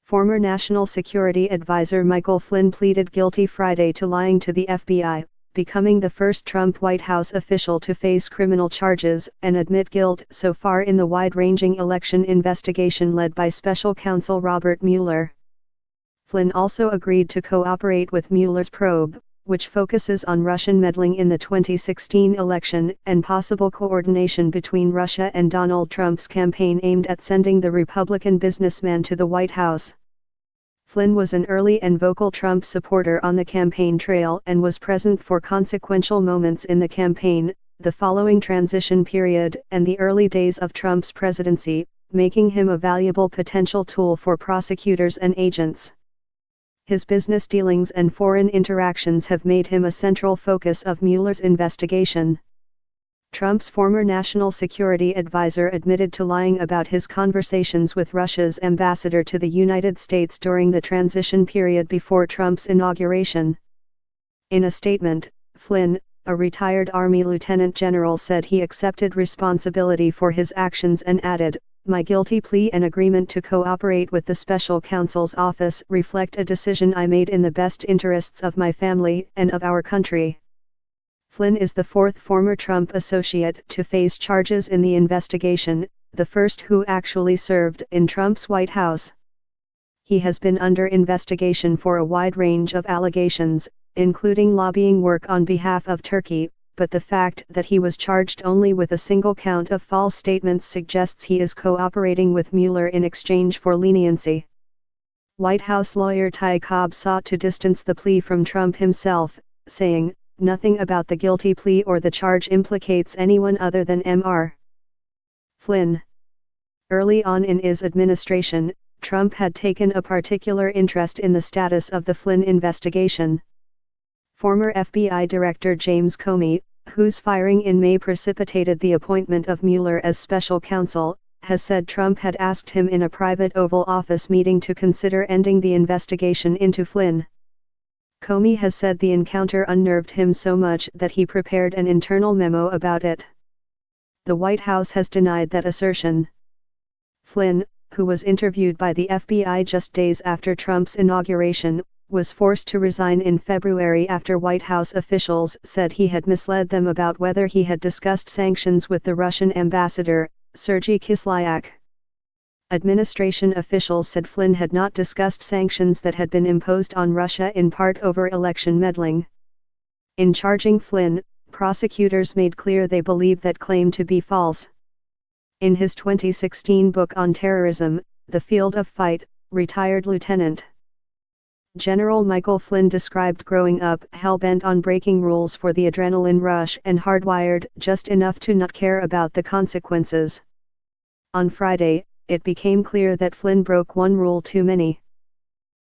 Former National Security Advisor Michael Flynn pleaded guilty Friday to lying to the FBI, becoming the first Trump White House official to face criminal charges and admit guilt so far in the wide-ranging election investigation led by special counsel Robert Mueller. Flynn also agreed to cooperate with Mueller's probe, which focuses on Russian meddling in the 2016 election and possible coordination between Russia and Donald Trump's campaign aimed at sending the Republican businessman to the White House. Flynn was an early and vocal Trump supporter on the campaign trail and was present for consequential moments in the campaign, the following transition period, and the early days of Trump's presidency, making him a valuable potential tool for prosecutors and agents. His business dealings and foreign interactions have made him a central focus of Mueller's investigation. Trump's former national security advisor admitted to lying about his conversations with Russia's ambassador to the United States during the transition period before Trump's inauguration. In a statement, Flynn, a retired Army lieutenant general, said he accepted responsibility for his actions and added, "My guilty plea and agreement to cooperate with the special counsel's office reflect a decision I made in the best interests of my family and of our country." Flynn is the fourth former Trump associate to face charges in the investigation, the first who actually served in Trump's White House. He has been under investigation for a wide range of allegations, including lobbying work on behalf of Turkey, but the fact that he was charged only with a single count of false statements suggests he is cooperating with Mueller in exchange for leniency. White House lawyer Ty Cobb sought to distance the plea from Trump himself, saying, "Nothing about the guilty plea or the charge implicates anyone other than Mr. Flynn." Early on in his administration, Trump had taken a particular interest in the status of the Flynn investigation. Former FBI Director James Comey, whose firing in May precipitated the appointment of Mueller as special counsel, has said Trump had asked him in a private Oval Office meeting to consider ending the investigation into Flynn. Comey has said the encounter unnerved him so much that he prepared an internal memo about it. The White House has denied that assertion. Flynn, who was interviewed by the FBI just days after Trump's inauguration, was forced to resign in February after White House officials said he had misled them about whether he had discussed sanctions with the Russian ambassador, Sergei Kislyak. Administration officials said Flynn had not discussed sanctions that had been imposed on Russia in part over election meddling. In charging Flynn, prosecutors made clear they believe that claim to be false. In his 2016 book on terrorism, The Field of Fight, retired Lieutenant General Michael Flynn described growing up hell-bent on breaking rules for the adrenaline rush and hardwired just enough to not care about the consequences. On Friday, it became clear that Flynn broke one rule too many.